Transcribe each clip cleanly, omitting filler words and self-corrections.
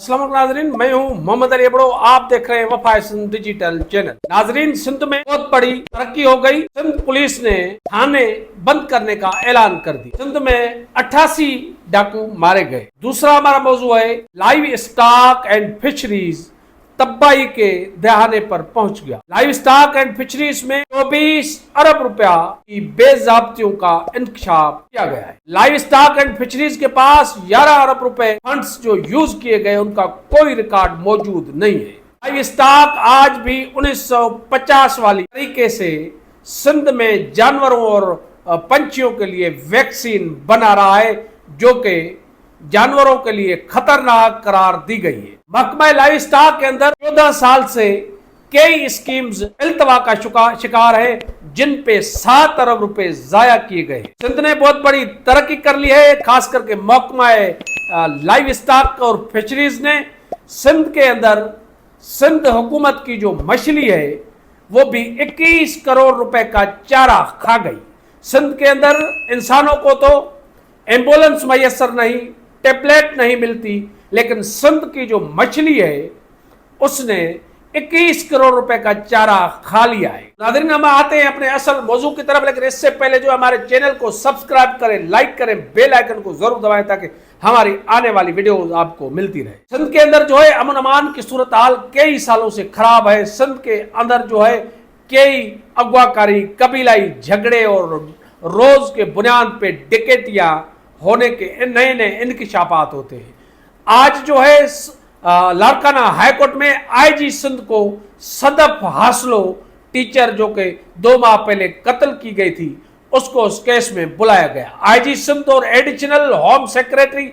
अस्सलाम वालेकुम नाजरीन, मैं हूं मोहम्मद अली अबड़ो। आप देख रहे हैं वफा सिंध डिजिटल चैनल। नाजरीन, सिंध में बहुत बड़ी तरक्की हो गई। सिंध पुलिस ने थाने बंद करने का ऐलान कर दिया। सिंध में 88 डाकू मारे गए। दूसरा हमारा मौजू है लाइव स्टॉक एंड फिशरीज तबाही के दहाने पर पहुंच गया। लाइव स्टॉक एंड फिशरीज में 24 अरब रुपया की बेज़ाब्तियों का इंकशाफ किया गया है। लाइव स्टॉक एंड फिशरीज के पास 11 अरब रुपए फंड्स जो यूज किए गए उनका कोई रिकॉर्ड मौजूद नहीं है। लाइव स्टॉक आज भी 1950 वाली तरीके से सिंध में जानवरों और पंछियों के लिए वैक्सीन बना रहा है, जो कि जानवरों के लिए खतरनाक करार दी गई है। महकमा लाइव स्टॉक के अंदर 14 साल से कई स्कीम्स इल्तवा का शिकार है, जिन पे 7 अरब रुपए जाया किए गए। सिंध ने बहुत बड़ी तरक्की कर ली है, खास करके महकमा लाइव स्टॉक और फिशरीज ने। सिंध के अंदर सिंध हुकूमत की जो मछली है वो भी 21 करोड़ रुपए का चारा खा गई। सिंध के अंदर इंसानों को तो एम्बुलेंस मैसर नहीं, टेबलेट नहीं मिलती, लेकिन सिंध की जो मछली है उसने 21 करोड़ रुपए का चारा खा लिया है। नाज़रीन, हम आते हैं अपने असल मौजू की तरफ, लेकिन इससे पहले जो हमारे चैनल को सब्सक्राइब करें, लाइक करें, बेल आइकन को जरूर दबाएं ताकि हमारी आने वाली वीडियो आपको मिलती रहे। सिंध के अंदर जो है अमन अमान की सूरत हाल कई सालों से खराब है। सिंध के अंदर जो है कई अगवाकारी, कबीलाई झगड़े और रोज के बुनियाद पे डिकैतियां होने के नए नए इंकशाफात होते हैं। आज जो है लारकाना हाईकोर्ट में आईजी सिंध को सदफ हासलो टीचर जो कि 2 माह पहले कत्ल की गई थी, उसको उस केस में बुलाया गया। आईजी सिंध और एडिशनल होम सेक्रेटरी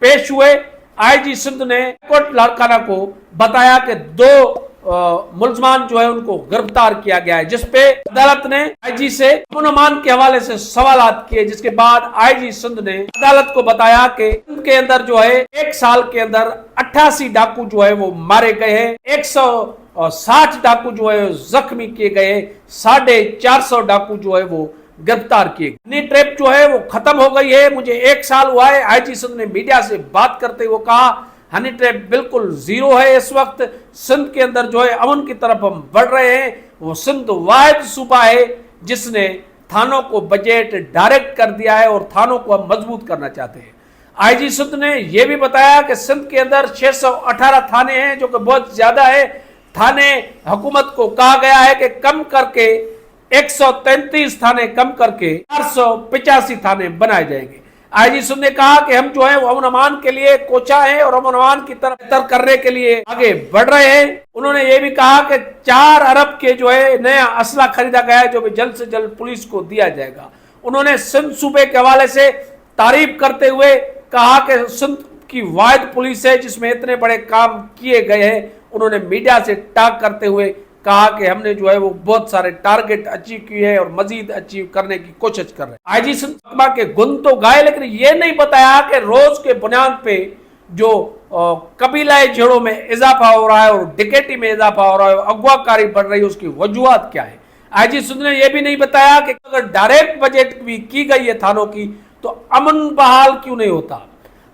पेश हुए। आईजी सिंध ने कोर्ट लारकाना को बताया कि 2 मुलजमान जो है उनको गिरफ्तार किया गया है, जिसपे अदालत ने आईजी से अमन अमान के हवाले से सवालात किए, जिसके बाद आईजी सिंध ने अदालत को बताया कि सिंध के अंदर जो है 1 साल के अंदर 88 डाकू जो है वो मारे गए हैं, 160 डाकू जो है जख्मी किए गए, 450 डाकू जो है वो गिरफ्तार किए। हनी ट्रैप जो है वो खत्म हो गई है। मुझे 1 साल हुआ है। आईजी सिंध ने मीडिया से बात करते हुए कहा हनी ट्रैप बिल्कुल जीरो है। इस वक्त सिंध के अंदर जो है अमन की तरफ हम बढ़ रहे हैं। वो सिंध वाहिद सूबा है जिसने थानों को बजट डायरेक्ट कर दिया है और थानों को हम मजबूत करना चाहते हैं। आईजी सिंध ने यह भी बताया कि सिंध के अंदर 618 थाने हैं, जो कि बहुत ज्यादा है। थाने हुकूमत को कहा गया है कि कम करके 133 थाने कम करके 485 थाने बनाए जाएंगे। आईजी सिंध ने कहा कि हम जो है वो अमन अमान के लिए कोचा है और अमन अमान की तरफ बेहतर करने के लिए आगे बढ़ रहे हैं। उन्होंने ये भी कहा कि 4 अरब के जो है नया असला खरीदा गया है, जो भी जल्द से जल्द पुलिस को दिया जाएगा। उन्होंने सिंध सूबे के हवाले से तारीफ करते हुए कहा कि सिंध की वाहिद पुलिस है जिसमें इतने बड़े काम किए गए हैं। उन्होंने मीडिया से टॉक करते हुए कहा कि हमने जो है वो बहुत सारे टारगेट अचीव किए हैं और मजीद अचीव करने की कोशिश कर रहे हैं। आईजी सिंध के गुण तो गाए, लेकिन ये नहीं बताया कि रोज के बुनियाद पे जो कबीलाई झगड़ों में इजाफा हो रहा है और डिकैती में इजाफा हो रहा है, अगवाकारी बढ़ रही है, उसकी वजूहत क्या है। आईजी सिंध ने यह भी नहीं बताया कि अगर डायरेक्ट बजट भी की गई है थानों की तो अमन बहाल क्यों नहीं होता।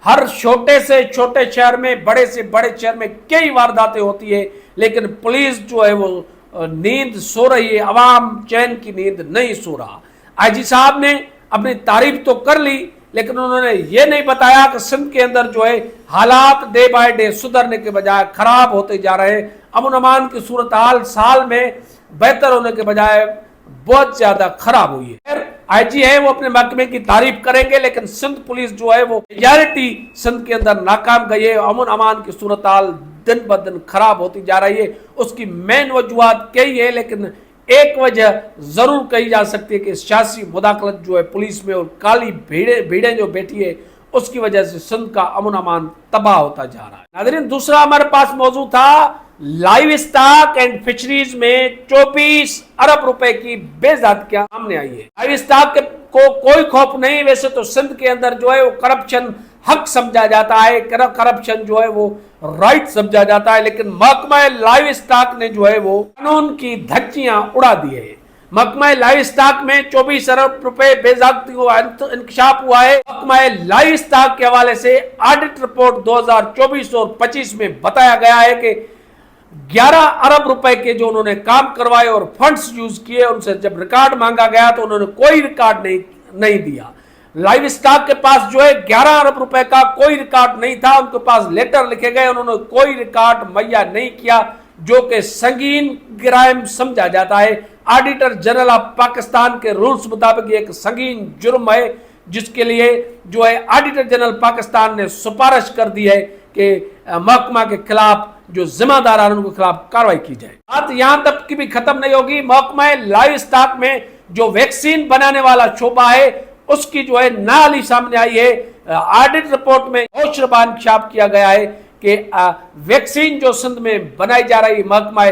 हर छोटे से छोटे शहर में, बड़े से बड़े शहर में कई वारदातें होती है, लेकिन पुलिस जो है वो नींद सो रही है, अवाम चैन की नींद नहीं सो रहा। आईजी साहब ने अपनी तारीफ तो कर ली, लेकिन उन्होंने ये नहीं बताया कि सिंध के अंदर जो है हालात डे बाय डे सुधरने के बजाय खराब होते जा रहे हैं। अमन अमान की सूरत हाल साल में बेहतर होने के बजाय बहुत ज्यादा खराब हुई है। आईजी है वो अपने महकमे की तारीफ करेंगे, लेकिन सिंध पुलिस जो है वो मेजॉरिटी सिंध के अंदर नाकाम गई है। अमन अमान की सूरत हाल दिन ब दिन खराब होती जा रही है। उसकी मेन वजूहत कई है, लेकिन एक वजह जरूर कही जा सकती है कि सियासी मुदाखलत जो है पुलिस में और काली भीड़ें जो बैठी है, उसकी वजह से सिंध का अमन अमान तबाह होता जा रहा है। नाज़रीन, दूसरा हमारे पास मौजू था लाइव स्टॉक एंड फिशरीज में 24 अरब रुपए की बेज़ाब्तियां सामने आई है। लाइव स्टॉक को कोई खौफ नहीं। वैसे तो सिंध के अंदर जो है वो करप्शन हक समझा जाता है, करप्शन जो है वो राइट समझा जाता है, लेकिन महकमा लाइव स्टॉक ने जो है वो कानून की धज्जियां उड़ा दी है। महकमा लाइव स्टॉक में 24 अरब रुपए बेज़ाब्ती का इंकशाफ हुआ है। महकमा लाइव स्टॉक के हवाले से ऑडिट रिपोर्ट 2024 और 25 में बताया गया है कि 11 अरब रुपए के जो उन्होंने काम करवाए और फंड्स यूज किए, उनसे जब रिकॉर्ड मांगा गया तो उन्होंने कोई रिकॉर्ड नहीं दिया। लाइव स्टॉक के पास जो है 11 अरब रुपए का कोई रिकॉर्ड नहीं था, उनके पास लेटर लिखे गए, उन्होंने कोई रिकॉर्ड मुहैया नहीं किया, जो कि संगीन क्राइम समझा जाता है। ऑडिटर जनरल ऑफ पाकिस्तान के रूल्स मुताबिक एक संगीन जुर्म है, जिसके लिए जो है ऑडिटर जनरल पाकिस्तान ने सिफारिश कर दी है कि महकमा के खिलाफ जो जिम्मेदार है उनके खिलाफ कार्रवाई की जाए। बात यहां तक की भी खत्म नहीं होगी। महकमा लाइव स्टॉक में जो वैक्सीन बनाने वाला शोबा है उसकी जो है नाली सामने आई है। ऑडिट रिपोर्ट में होशरबान इंकशाफ किया गया है कि वैक्सीन जो सिंध में बनाई जा रही महकमा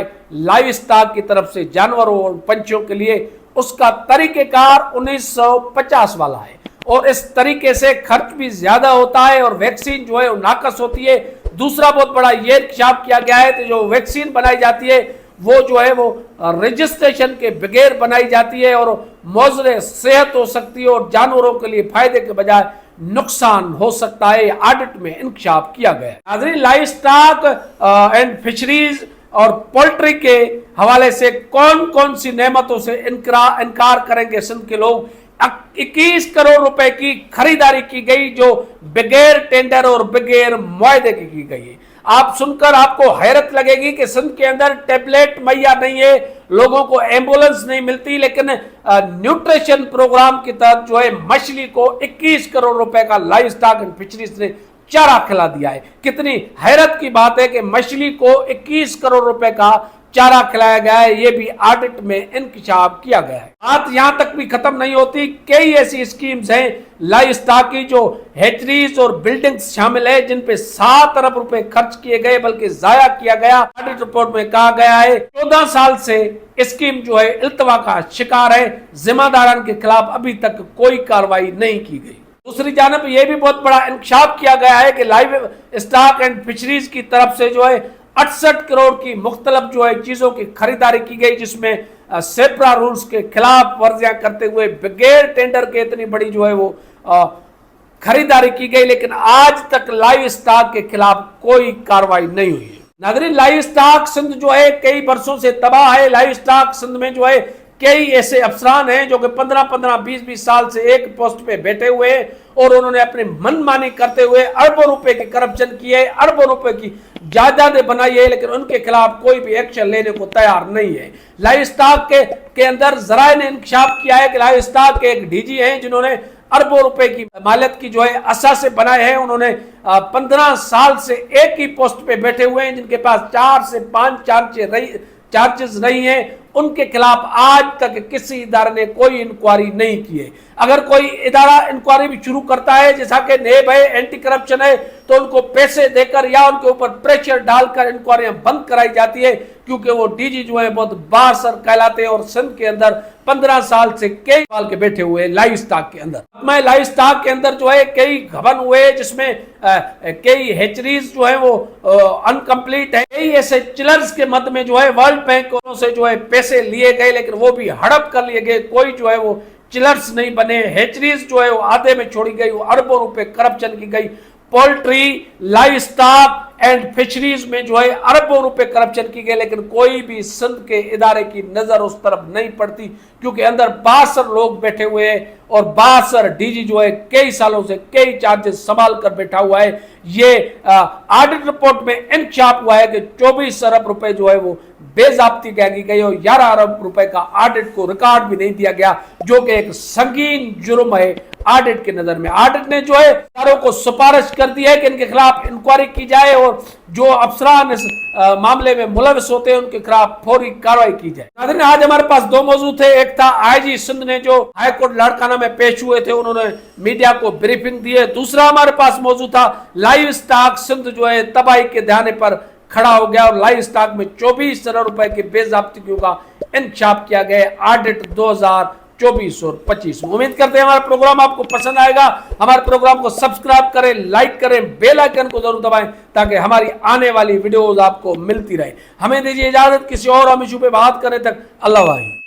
लाइव स्टॉक की तरफ से जानवरों और पंछियों के लिए, उसका तरीकेकार 1950 वाला है और इस तरीके से खर्च भी ज्यादा होता है और वैक्सीन जो है वो नाकस होती है। दूसरा बहुत बड़ा ये इंकशाफ किया गया है कि जो वैक्सीन बनाई जाती है वो जो है वो रजिस्ट्रेशन के बगैर बनाई जाती है और मौजूद सेहत हो सकती है और जानवरों के लिए फायदे के बजाय नुकसान हो सकता है। ऑडिट में इंकशाफ किया गया है। नाज़रीन, लाइव स्टॉक एंड फिशरीज और पोल्ट्री के हवाले से कौन कौन सी नेमतों से इनकार करेंगे सिंध के लोग। 21 करोड़ रुपए की खरीदारी की गई जो बगैर टेंडर और बगैर मुआहदे की गई है। आप सुनकर आपको हैरत लगेगी कि सिंध के अंदर टैबलेट मुहैया नहीं है, लोगों को एम्बुलेंस नहीं मिलती, लेकिन न्यूट्रिशन प्रोग्राम के तहत जो है मछली को 21 करोड़ रुपए का लाइव स्टॉक एंड फिशरीज ने चारा खिला दिया है। कितनी हैरत की बात है कि मछली को 21 करोड़ रुपए का चारा खिलाया गया है। ये भी ऑडिट में इंकशाफ किया गया है। बात यहां तक भी खत्म नहीं होती। कई ऐसी स्कीम्स हैं लाइव स्टॉक की जो हेचरीज और बिल्डिंग्स शामिल है, जिन पे 7 अरब रुपए खर्च किए गए बल्कि जाया किया गया। ऑडिट रिपोर्ट में कहा गया है 14 साल से स्कीम जो है इल्तवा का शिकार है, जिम्मेदारान के खिलाफ अभी तक कोई कार्रवाई नहीं की गई। दूसरी जानब यह भी बहुत बड़ा इंकशाफ किया गया है कि लाइव स्टॉक एंड फिशरीज की तरफ से जो है 68 करोड़ की मुख्तलिफ जो है चीजों की खरीदारी की गई, जिसमें सेप्रा रूल्स के खिलाफ वर्जियां करते हुए बगैर टेंडर के इतनी बड़ी जो है वो खरीदारी की गई, लेकिन आज तक लाइव स्टॉक के खिलाफ कोई कार्रवाई नहीं हुई है। नाज़रीन, लाइव स्टॉक सिंध जो है कई बरसों से तबाह है। लाइव स्टॉक सिंध में जो है कई ऐसे अफसरान हैं जो कि 15-15, 20-20 साल से एक पोस्ट पे बैठे हुए हैं और उन्होंने अपनी मनमानी करते हुए अरबों रुपए की करप्शन की है, अरबों रुपए की जायदादें बनाई है, लेकिन उनके खिलाफ कोई भी एक्शन लेने को तैयार नहीं है। लाइव स्टॉक के अंदर जराए ने इंकशाफ किया है कि लाइव स्टॉक के एक डीजी हैं जिन्होंने अरबों रुपए की मालियत की जो है असासे बनाए हैं। उन्होंने 15 साल से एक ही पोस्ट पे बैठे हुए हैं, जिनके पास 4 से 5 चार्जेस नहीं है। उनके खिलाफ आज तक किसी इदारे ने कोई इंक्वायरी नहीं की है। अगर कोई इदारा इंक्वायरी भी शुरू करता है, जैसा कि नेब है, एंटी करप्शन है, तो उनको पैसे देकर या उनके ऊपर प्रेशर डालकर इंक्वायरियां बंद कराई जाती है, क्योंकि वो डीजी जो है बहुत बासर कहलाते हैं और सिंध के अंदर 15 साल से कई साल के बैठे हुए लाइव स्टॉक के अंदर। मैं लाइव स्टॉक के अंदर जो है कई घबन हुए, जिसमें कई हेचरीज जो है वो अनकम्प्लीट है। कई ऐसे चिलर्स के मध्य में जो है वर्ल्ड बैंक से जो है पैसे लिए गए, लेकिन वो भी हड़प कर लिए गए। कोई जो है वो चिलर्स नहीं बने। हेचरीज जो है वो आधे में छोड़ी गई, वो अरबों रुपए करप्शन की गई। Poultry, live stock and fisheries में जो है अरबों रुपए करप्शन की गई, लेकिन कोई भी सिंध के इदारे की नजर उस तरफ नहीं पड़ती, क्योंकि अंदर 62 लोग बैठे हुए हैं और 62 डीजी जो है कई सालों से कई चार्जेस संभाल कर बैठा हुआ है। ये ऑडिट रिपोर्ट में इंकशाफ हुआ है कि 24 अरब रुपए जो है वो बेजाब्ती की गई और 11 अरब रुपए का ऑडिट को रिकॉर्ड भी नहीं दिया गया, जो कि एक संगीन जुर्म है ऑडिट की नजर में। ऑडिट ने जो है इदारों को सिफारिश कर दी है कि इनके खिलाफ इंक्वायरी की जाए और जो अफसरान इस मामले में मुलविस होते हैं उनके खिलाफ फौरी कार्रवाई की जाए। नाज़रीन, आज हमारे पास 2 मौजू थे। एक था आईजी सिंध ने जो हाईकोर्ट लाड़काना में पेश हुए थे, उन्होंने मीडिया को ब्रीफिंग दी है। दूसरा हमारे पास मौजू था लाइव स्टॉक सिंध जो है तबाही के ध्यान पर खड़ा हो गया और लाइव स्टॉक में 24 अरब रुपए की बेजाब्तियों का इंकशाफ किया गया ऑडिट 2024 और 25। उम्मीद करते हैं हमारा प्रोग्राम आपको पसंद आएगा। हमारे प्रोग्राम को सब्सक्राइब करें, लाइक करें, बेल आइकन को जरूर दबाएं ताकि हमारी आने वाली वीडियोस आपको मिलती रहे। हमें दीजिए इजाजत, किसी और हम इशू पे बात करें तक अल्लाह।